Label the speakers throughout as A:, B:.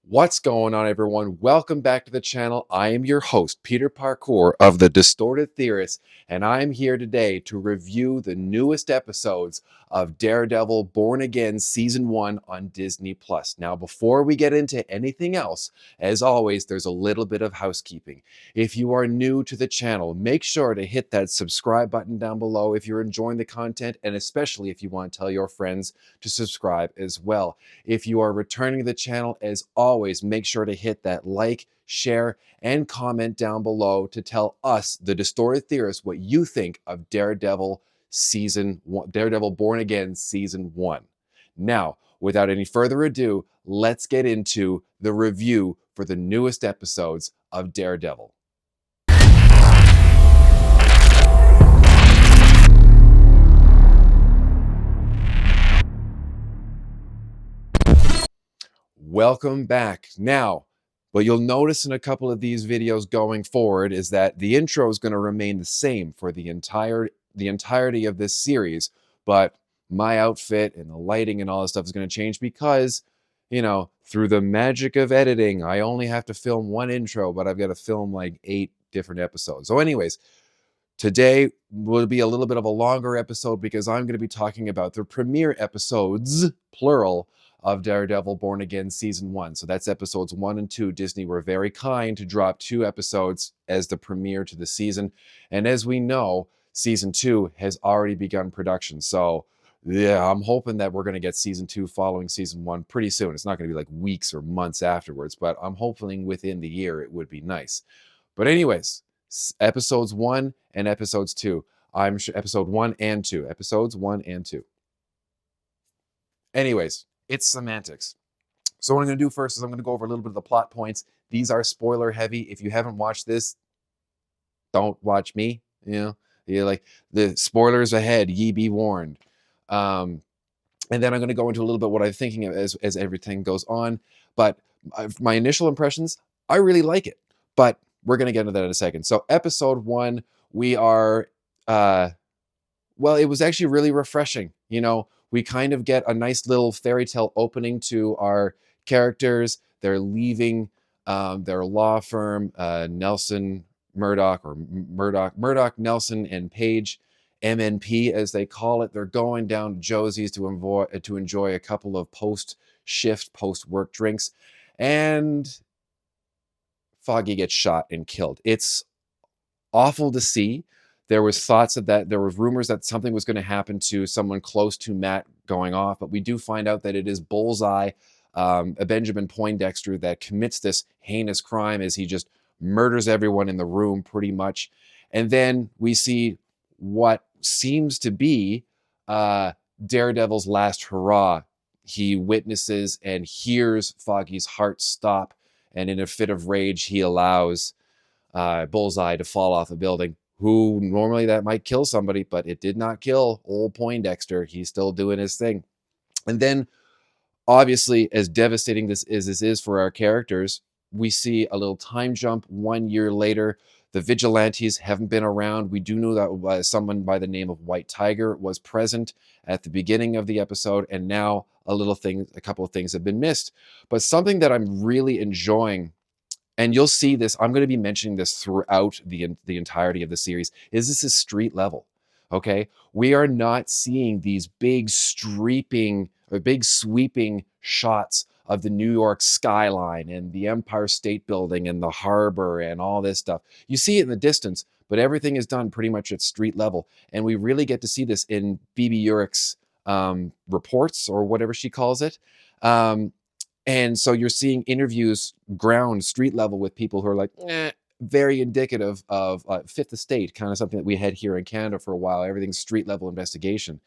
A: What's going on, everyone? Welcome back to the channel. I am your host, Peter Parkour of the Distorted Theorists, and I'm here today to review the newest episodes of Daredevil Born Again Season 1 on Disney+. Now, before we get into anything else, as always, there's a little bit of housekeeping. If you are new to the channel, make sure to hit that subscribe button down below if you're enjoying the content, and especially if you want to tell your friends to subscribe as well. If you are returning to the channel, as always, make sure to hit that like, share, and comment down below to tell us, the Distorted Theorists, what you think of Daredevil Season 1, Daredevil Born Again Season 1. Now, without any further ado, let's get into the review for the newest episodes of Daredevil. Welcome back. Now, what you'll notice in a couple of these videos going forward is that the intro is going to remain the same for the entirety of this series, but my outfit and the lighting and all this stuff is going to change because, through the magic of editing, I only have to film one intro, but I've got to film like 8 different episodes. So anyways, today will be a little bit of a longer episode because I'm going to be talking about the premiere episodes, plural, of Daredevil Born Again Season 1. So that's episodes 1 and 2. Disney were very kind to drop 2 episodes as the premiere to the season. And as we know, Season 2 has already begun production. So yeah, I'm hoping that we're going to get Season 2 following Season 1 pretty soon. It's not going to be like weeks or months afterwards, but I'm hoping within the year it would be nice. But anyways, episodes 1 and episodes 2. I'm sure episode 1 and 2. Episodes 1 and 2. Anyways, it's semantics. So what I'm going to do first is I'm going to go over a little bit of the plot points. These are spoiler heavy. If you haven't watched this, don't watch me. You're like, the spoilers ahead, ye be warned. And then I'm going to go into a little bit what I'm thinking of as everything goes on. But my initial impressions, I really like it. But we're going to get into that in a second. So episode 1, we are, well, it was actually really refreshing. We kind of get a nice little fairy tale opening to our characters. They're leaving their law firm, Nelson Murdoch, or Murdoch, Nelson, and Page, MNP as they call it. They're going down to Jossy's to enjoy a couple of post-shift, post-work drinks. And Foggy gets shot and killed. It's awful to see. There was thoughts of that. There were rumors that something was going to happen to someone close to Matt going off, but we do find out that it is Bullseye, a Benjamin Poindexter, that commits this heinous crime as he just murders everyone in the room pretty much. And then we see what seems to be Daredevil's last hurrah. He witnesses and hears Foggy's heart stop, and in a fit of rage, he allows Bullseye to fall off a building, who normally that might kill somebody, but it did not kill old Poindexter. He's still doing his thing. And then, obviously, as devastating this is for our characters, we see a little time jump 1 year later. The vigilantes haven't been around. We do know that someone by the name of White Tiger was present at the beginning of the episode, and now a couple of things have been missed. But something that I'm really enjoying, and you'll see this, I'm going to be mentioning this throughout the entirety of the series, this is street level. Okay, we are not seeing these big sweeping shots of the New York skyline and the Empire State Building and the harbor and all this stuff. You see it in the distance, but everything is done pretty much at street level, and we really get to see this in Phoebe Urich's reports, or whatever she calls it. And so you're seeing interviews ground street level with people who are like, very indicative of Fifth Estate, kind of something that we had here in Canada for a while. Everything's street level investigation.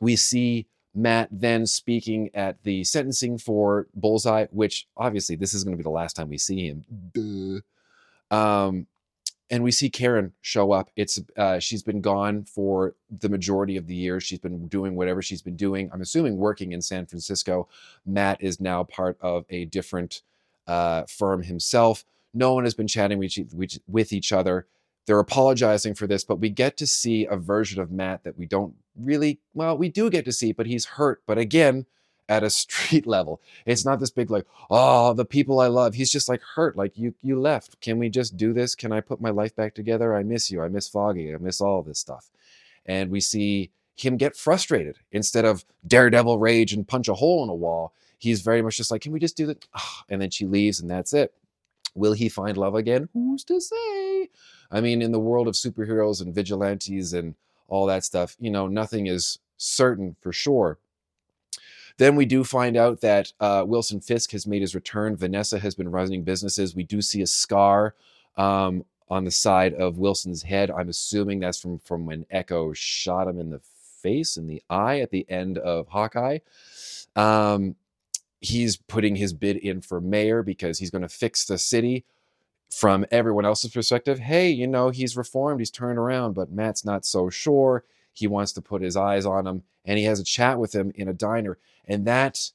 A: We see Matt then speaking at the sentencing for Bullseye, which obviously this is going to be the last time we see him. Duh. And we see Karen show up. She's been gone for the majority of the year. She's been doing whatever she's been doing. I'm assuming working in San Francisco. Matt is now part of a different firm himself. No one has been chatting with each other. They're apologizing for this, but we get to see a version of Matt that we don't really, well, we do get to see, but he's hurt. But again, at a street level. It's not this big like, oh, the people I love. He's just like hurt. Like you left. Can we just do this? Can I put my life back together? I miss you. I miss Foggy. I miss all this stuff. And we see him get frustrated instead of Daredevil rage and punch a hole in a wall. He's very much just like, can we just do that? And then she leaves and that's it. Will he find love again? Who's to say? I mean, in the world of superheroes and vigilantes and all that stuff, nothing is certain for sure. Then we do find out that Wilson Fisk has made his return. Vanessa has been running businesses. We do see a scar on the side of Wilson's head. I'm assuming that's from when Echo shot him in the face, in the eye at the end of Hawkeye. He's putting his bid in for mayor because he's going to fix the city from everyone else's perspective. Hey, he's reformed, he's turned around, but Matt's not so sure. He wants to put his eyes on him, and he has a chat with him in a diner. And that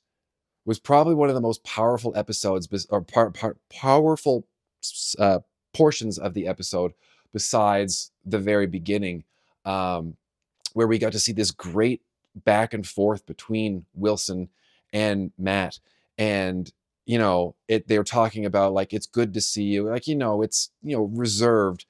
A: was probably one of the most powerful episodes, or powerful portions of the episode, besides the very beginning, where we got to see this great back and forth between Wilson and Matt. And they were talking about like, it's good to see you, like, it's reserved,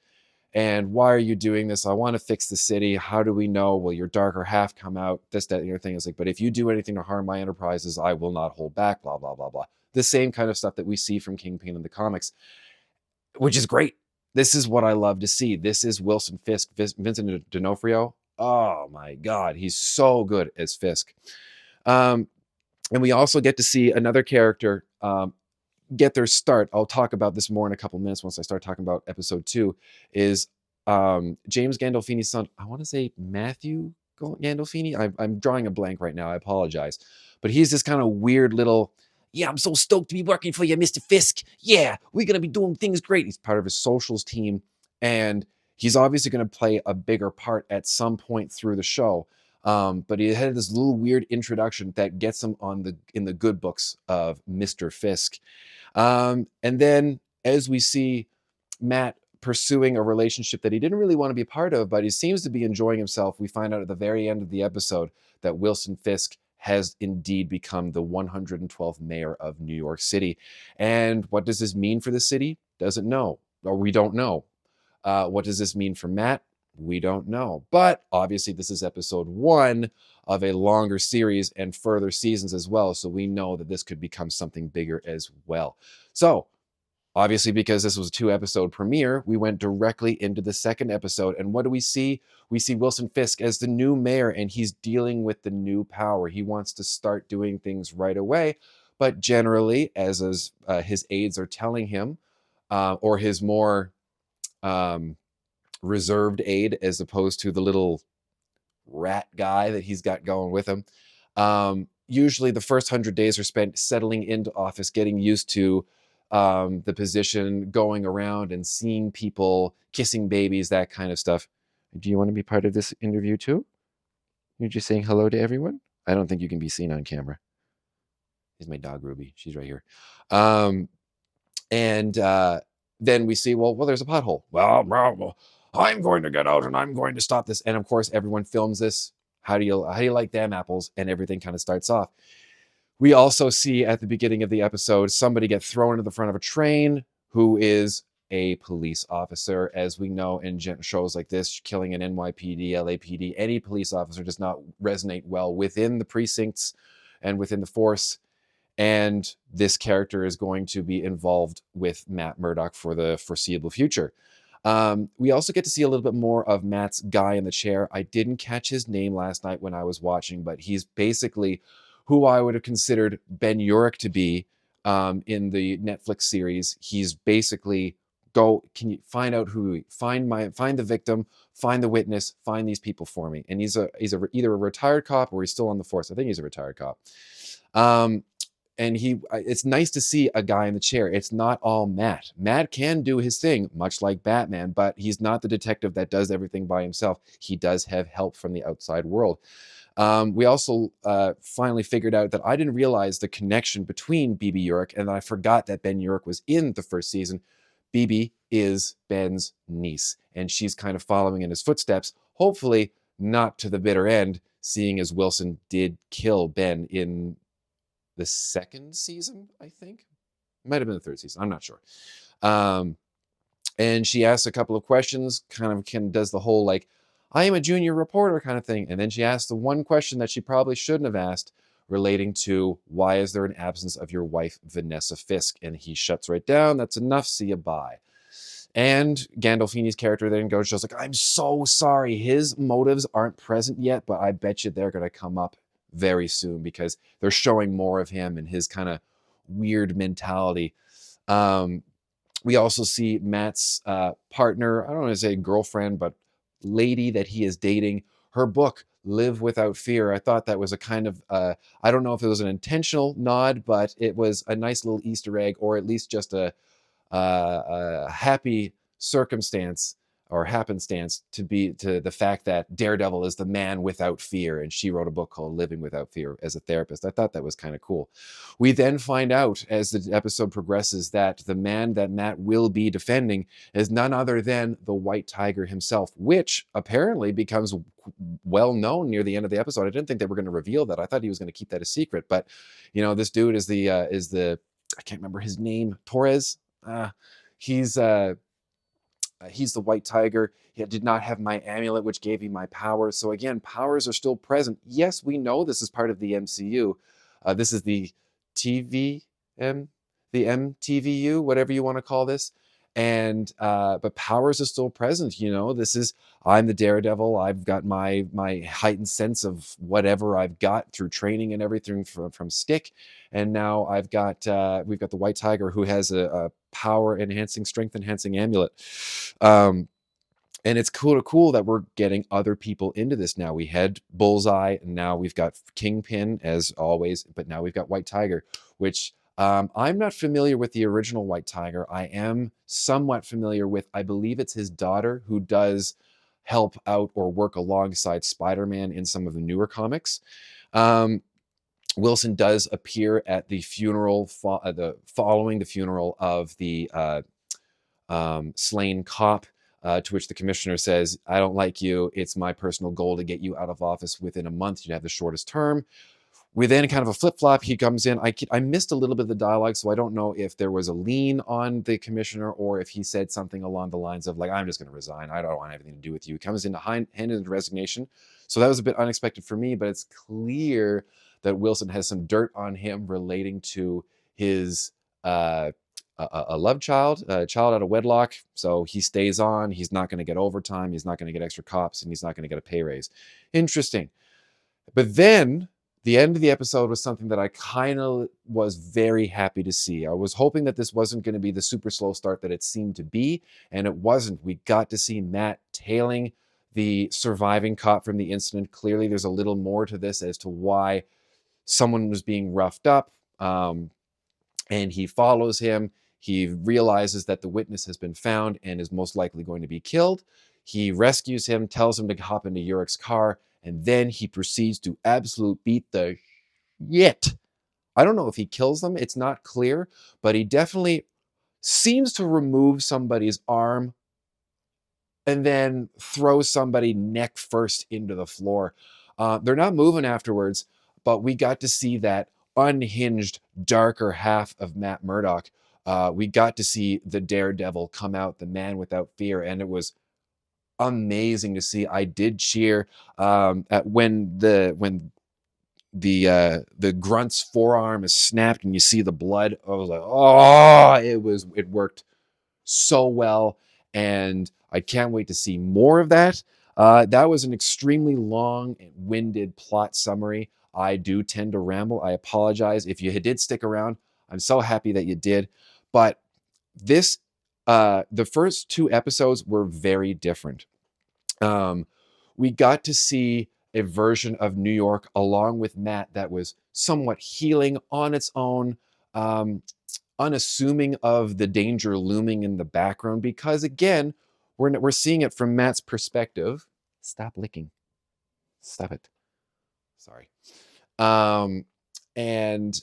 A: and why are you doing this? I want to fix the city. How do we know? Will your darker half come out? This, that, and the other thing is like, but if you do anything to harm my enterprises, I will not hold back, blah, blah, blah, blah. The same kind of stuff that we see from Kingpin in the comics, which is great. This is what I love to see. This is Wilson Fisk, Vincent D'Onofrio. Oh my God, he's so good as Fisk. And we also get to see another character get their start. I'll talk about this more in a couple minutes once I start talking about episode 2, is James Gandolfini's son. I want to say Matthew Gandolfini. I'm drawing a blank right now. I apologize. But he's this kind of weird little, yeah, I'm so stoked to be working for you, Mr. Fisk. Yeah, we're going to be doing things great. He's part of his socials team, and he's obviously going to play a bigger part at some point through the show. But he had this little weird introduction that gets him in the good books of Mr. Fisk. And then as we see Matt pursuing a relationship that he didn't really want to be part of, but he seems to be enjoying himself, we find out at the very end of the episode that Wilson Fisk has indeed become the 112th mayor of New York City. And what does this mean for the city? Doesn't know, or we don't know. What does this mean for Matt? We don't know. But obviously this is episode 1 of a longer series and further seasons as well. So we know that this could become something bigger as well. So obviously, because this was a 2-episode premiere, we went directly into the second episode. And what do we see? We see Wilson Fisk as the new mayor, and he's dealing with the new power. He wants to start doing things right away. But generally, as his aides are telling him, or his more reserved aide, as opposed to the little rat guy that he's got going with him, usually the first 100 days are spent settling into office, getting used to the position, going around and seeing people, kissing babies, that kind of stuff. Do you want to be part of this interview too? You're just saying hello to everyone? I don't think you can be seen on camera. Here's my dog, Ruby. She's right here. And then we see, well, there's a pothole. Well, I'm going to get out and I'm going to stop this. And of course, everyone films this. How do you like them apples? And everything kind of starts off. We also see at the beginning of the episode somebody get thrown into the front of a train who is a police officer. As we know in shows like this, killing an NYPD, LAPD, any police officer does not resonate well within the precincts and within the force. And this character is going to be involved with Matt Murdock for the foreseeable future. We also get to see a little bit more of Matt's guy in the chair. I didn't catch his name last night when I was watching, but he's basically who I would have considered Ben Urich to be in the Netflix series. He's basically can you find out find the victim, find the witness, find these people for me. And he's either a retired cop or he's still on the force. I think he's a retired cop. And it's nice to see a guy in the chair. It's not all Matt. Matt can do his thing, much like Batman, but he's not the detective that does everything by himself. He does have help from the outside world. We also finally figured out that I didn't realize the connection between BB Urich, and I forgot that Ben Urich was in the first season. BB is Ben's niece, and she's kind of following in his footsteps, hopefully not to the bitter end, seeing as Wilson did kill Ben in the second season, I think. It might have been the third season. I'm not sure. And she asks a couple of questions, kind of does the whole like, I am a junior reporter kind of thing. And then she asks the one question that she probably shouldn't have asked, relating to why is there an absence of your wife, Vanessa Fisk? And he shuts right down. That's enough. See you, bye. And Gandolfini's character then goes, just like, I'm so sorry. His motives aren't present yet, but I bet you they're going to come up very soon because they're showing more of him and his kind of weird mentality. We also see Matt's partner, I don't want to say girlfriend, but lady that he is dating. Her book, Live Without Fear. I thought that was a kind of, I don't know if it was an intentional nod, but it was a nice little Easter egg, or at least just a happy circumstance or happenstance to the fact that Daredevil is the man without fear, and she wrote a book called Living Without Fear as a therapist. I thought that was kind of cool. We then find out as the episode progresses that the man that Matt will be defending is none other than the White Tiger himself, which apparently becomes well known near the end of the episode. I didn't think they were going to reveal that. I thought he was going to keep that a secret, but this dude is the I can't remember his name, Torres. He's the White Tiger. He did not have my amulet, which gave me my powers. So again, powers are still present. Yes, we know this is part of the MCU. This is the the MTVU, whatever you want to call this. And but powers are still present. This is, I'm the Daredevil. I've got my heightened sense of whatever I've got through training and everything from Stick. And now we've got the White Tiger, who has a power enhancing, strength enhancing amulet. And it's cool that we're getting other people into this now. We had Bullseye, and now we've got Kingpin as always, but now we've got White Tiger, which I'm not familiar with the original White Tiger. I am somewhat familiar with, I believe it's his daughter, who does help out or work alongside Spider-Man in some of the newer comics. Wilson does appear at the funeral, following the funeral of the slain cop, to which the commissioner says, I don't like you. It's my personal goal to get you out of office within a month. You'd have the shortest term. We then kind of a flip-flop. He comes in. I missed a little bit of the dialogue, so I don't know if there was a lean on the commissioner or if he said something along the lines of, like, I'm just going to resign. I don't want anything to do with you. He comes in to hand in resignation. So that was a bit unexpected for me, but it's clear that Wilson has some dirt on him relating to his a love child, a child out of wedlock. So he stays on. He's not going to get overtime. He's not going to get extra cops, and he's not going to get a pay raise. Interesting. But then the end of the episode was something that I kind of was very happy to see. I was hoping that this wasn't going to be the super slow start that it seemed to be, and it wasn't. We got to see Matt tailing the surviving cop from the incident. Clearly, there's a little more to this as to why someone was being roughed up, and he follows him. He realizes that the witness has been found and is most likely going to be killed. He rescues him, tells him to hop into Urich's car, and then he proceeds to absolute beat the shit. I don't know if he kills them. It's not clear, but he definitely seems to remove somebody's arm and then throw somebody neck first into the floor. They're not moving afterwards, but we got to see that unhinged, darker half of Matt Murdock. We got to see the Daredevil come out, the man without fear, and it was amazing to see. I did cheer at when the grunt's forearm is snapped and you see the blood. I was like, oh, it worked so well, and I can't wait to see more of that. That was an extremely long and winded plot summary. I do tend to ramble. I apologize if you did stick around. I'm so happy that you did. But this, the first two episodes were very different. We got to see a version of New York along with Matt that was somewhat healing on its own, unassuming of the danger looming in the background, because again, we're seeing it from Matt's perspective. Stop licking. Stop it. Sorry. And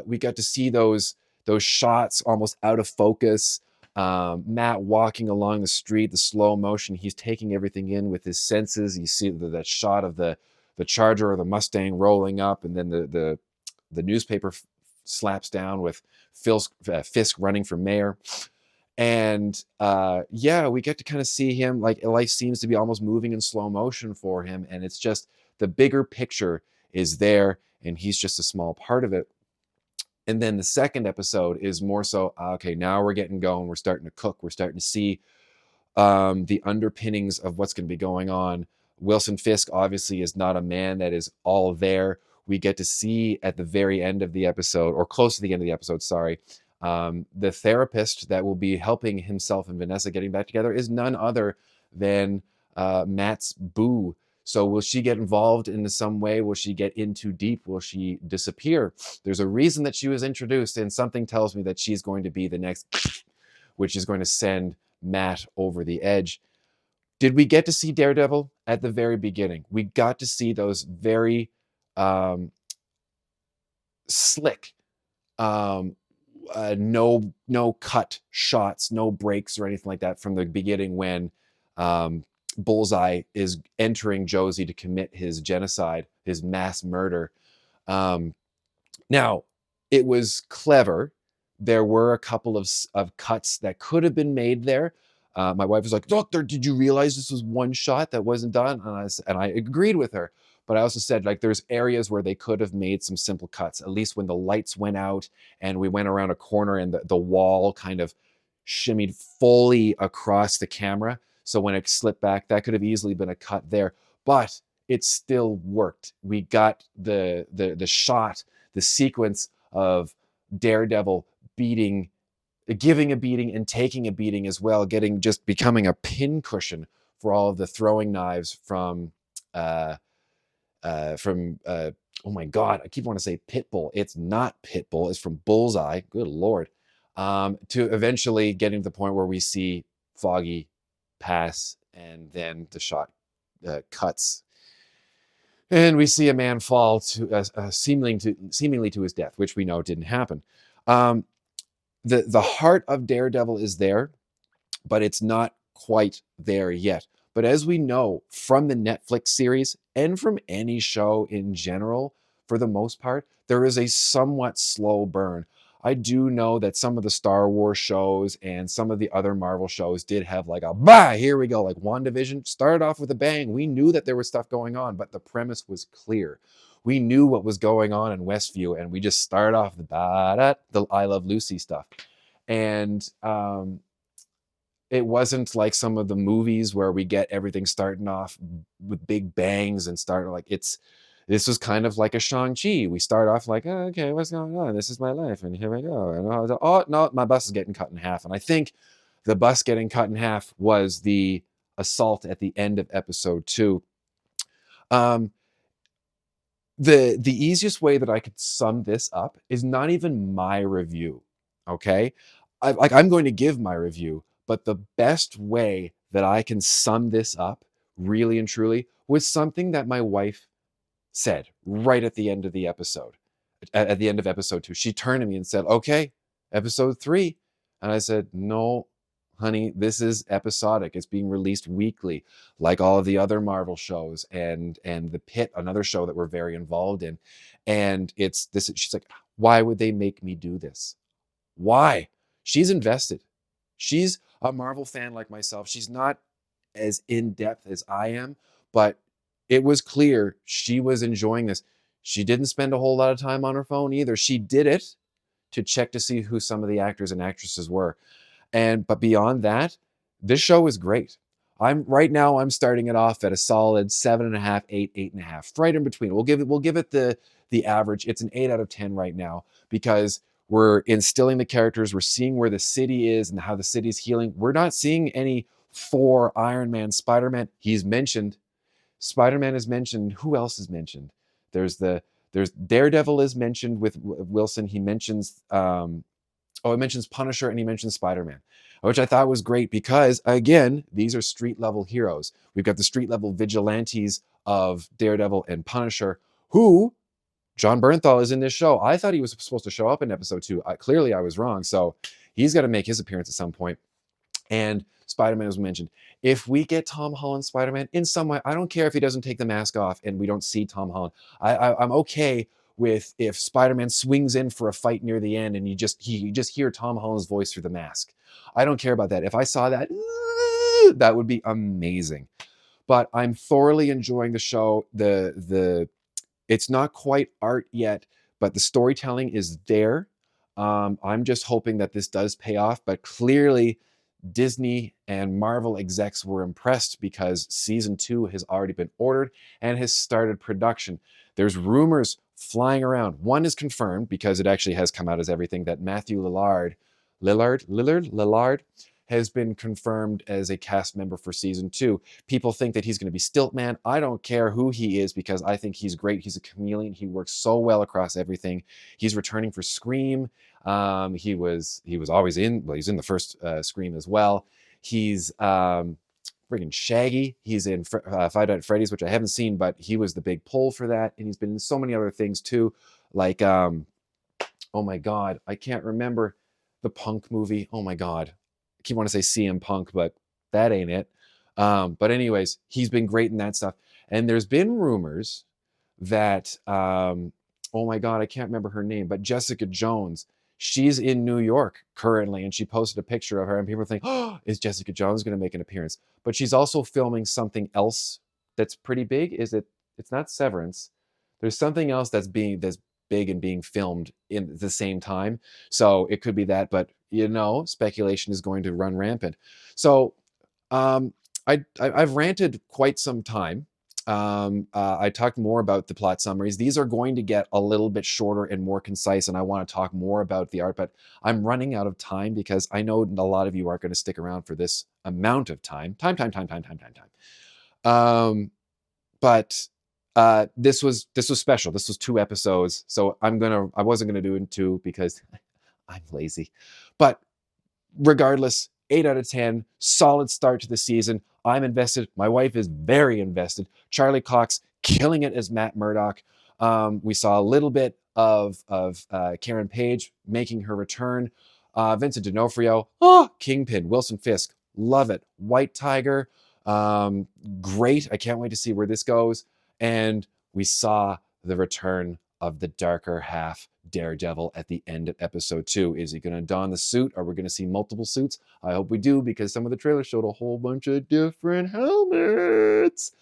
A: we got to see those shots almost out of focus. Matt walking along the street, the slow motion, he's taking everything in with his senses. You see that shot of the Charger or the Mustang rolling up, and then the newspaper slaps down with Fisk running for mayor. And yeah, we get to kind of see him, like life seems to be almost moving in slow motion for him, and it's just the bigger picture is there, and he's just a small part of it. And then the second episode is more so, okay, now we're getting going, we're starting to cook, we're starting to see the underpinnings of what's going to be going on. Wilson Fisk obviously is not a man that is all there. We get to see at the very end of the episode, or close to the end of the episode, sorry, the therapist that will be helping himself and Vanessa getting back together is none other than Matt's boo. So will she get involved in some way? Will she get in too deep? Will she disappear? There's a reason that she was introduced, and something tells me that she's going to be the next, which is going to send Matt over the edge. Did we get to see Daredevil at the very beginning? We got to see those very slick, no cut shots, no breaks or anything like that from the beginning when Bullseye is entering Jussy to commit his genocide, his mass murder. Now, it was clever. There were a couple of cuts that could have been made there. My wife was like, "Doctor, did you realize this was one shot that wasn't done?" And I agreed with her. But I also said, like, there's areas where they could have made some simple cuts, at least when the lights went out and we went around a corner and the wall kind of shimmied fully across the camera. So when it slipped back, that could have easily been a cut there. But it still worked. We got the shot, the sequence of Daredevil giving a beating and taking a beating as well, becoming a pincushion for all of the throwing knives from oh my God, I keep wanting to say Pitbull. It's not Pitbull. It's from Bullseye. Good Lord. To eventually getting to the point where we see Foggy pass, and then the shot cuts, and we see a man fall to seemingly to his death, which we know didn't happen. The heart of Daredevil is there, but it's not quite there yet. But as we know from the Netflix series and from any show in general, for the most part, there is a somewhat slow burn. I do know that some of the Star Wars shows and some of the other Marvel shows did have like a, bah, here we go. Like WandaVision started off with a bang. We knew that there was stuff going on, but the premise was clear. We knew what was going on in Westview, and we just started off the I Love Lucy stuff. And it wasn't like some of the movies where we get everything starting off with big bangs and this was kind of like a Shang-Chi. We start off like, oh, okay, what's going on? This is my life, and here we go. And I was like, oh, no, my bus is getting cut in half. And I think the bus getting cut in half was the assault at the end of episode 2. The easiest way that I could sum this up is not even my review, okay? I'm going to give my review, but the best way that I can sum this up, really and truly, was something that my wife said right at the end of the episode. At the end of episode 2, she turned to me and said, "Okay, episode 3." And I said, "No, honey, this is episodic. It's being released weekly, like all of the other Marvel shows and The Pit, another show that we're very involved in. And it's this." She's like, "Why would they make me do this? Why?" She's invested. She's a Marvel fan like myself. She's not as in-depth as I am, but it was clear she was enjoying this. She didn't spend a whole lot of time on her phone either. She did it to check to see who some of the actors and actresses were. But beyond that, this show is great. Right now I'm starting it off at a solid 7.5, 8, 8.5, right in between. We'll give it the average. It's an 8 out of 10 right now because we're instilling the characters. We're seeing where the city is and how the city's healing. We're not seeing any Thor, Iron Man, Spider-Man. He's mentioned. Spider-Man is mentioned. Who else is mentioned? There's Daredevil is mentioned with Wilson. He mentions it mentions Punisher and he mentions Spider-Man, which I thought was great because, again, these are street-level heroes. We've got the street-level vigilantes of Daredevil and Punisher, who John Bernthal is in this show. I thought he was supposed to show up in episode 2. Clearly, I was wrong. So he's got to make his appearance at some point. And Spider-Man was mentioned. If we get Tom Holland Spider-Man in some way, I don't care if he doesn't take the mask off and we don't see Tom Holland. I'm okay with if Spider-Man swings in for a fight near the end and you just hear Tom Holland's voice through the mask. I don't care about that. If I saw that, that would be amazing. But I'm thoroughly enjoying the show. It's not quite art yet, but the storytelling is there. I'm just hoping that this does pay off, but clearly Disney and Marvel execs were impressed because season 2 has already been ordered and has started production. There's rumors flying around. One is confirmed because it actually has come out as everything, that Matthew Lillard has been confirmed as a cast member for season 2. People think that he's going to be Stiltman. I don't care who he is because I think he's great. He's a chameleon. He works so well across everything. He's returning for Scream. He was always in, well, he's in the first Scream as well. He's friggin' Shaggy. He's in Five Nights at Freddy's, which I haven't seen, but he was the big pull for that. And he's been in so many other things too. Like, oh my God, I can't remember the Punk movie. Oh my God. I keep wanting to say CM Punk, but that ain't it. But anyways, he's been great in that stuff. And there's been rumors that, oh my God, I can't remember her name, but Jessica Jones, she's in New York currently, and she posted a picture of her, and people think, oh, is Jessica Jones going to make an appearance? But she's also filming something else that's pretty big. It's not Severance. There's something else that's big and being filmed in the same time. So it could be that, but speculation is going to run rampant. So I've ranted quite some time. I talked more about the plot summaries. These are going to get a little bit shorter and more concise, and I want to talk more about the art, but I'm running out of time because I know a lot of you aren't going to stick around for this amount of time. But this was special. This was 2 episodes, so I wasn't gonna do it in 2 because I'm lazy. But regardless, 8 out of 10, solid start to the season. I'm invested. My wife is very invested. Charlie Cox killing it as Matt Murdock. We saw a little bit of Karen Page making her return. Vincent D'Onofrio, Kingpin, Wilson Fisk, love it. White Tiger, great. I can't wait to see where this goes. And we saw the return of the darker half Daredevil at the end of episode 2. Is he going to don the suit? Are we going to see multiple suits? I hope we do, because some of the trailers showed a whole bunch of different helmets.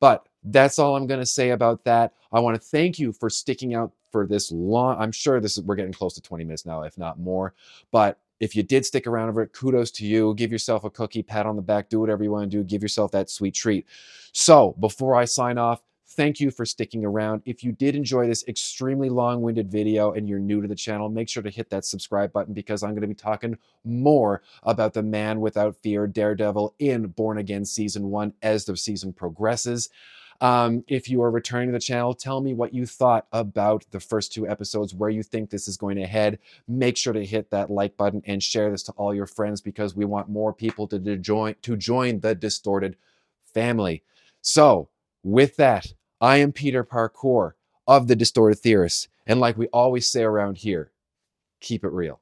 A: But that's all I'm going to say about that. I want to thank you for sticking out for this long. I'm sure we're getting close to 20 minutes now, if not more. But if you did stick around over it, kudos to you. Give yourself a cookie, pat on the back, do whatever you want to do. Give yourself that sweet treat. So before I sign off, thank you for sticking around. If you did enjoy this extremely long-winded video and you're new to the channel, make sure to hit that subscribe button, because I'm going to be talking more about the Man Without Fear, Daredevil, in Born Again Season 1 as the season progresses. If you are returning to the channel, tell me what you thought about the first 2 episodes, where you think this is going to head. Make sure to hit that like button and share this to all your friends, because we want more people to join the Distorted family. So with that, I am Peter Parkour of the Distorted Theorists, and like we always say around here, keep it real.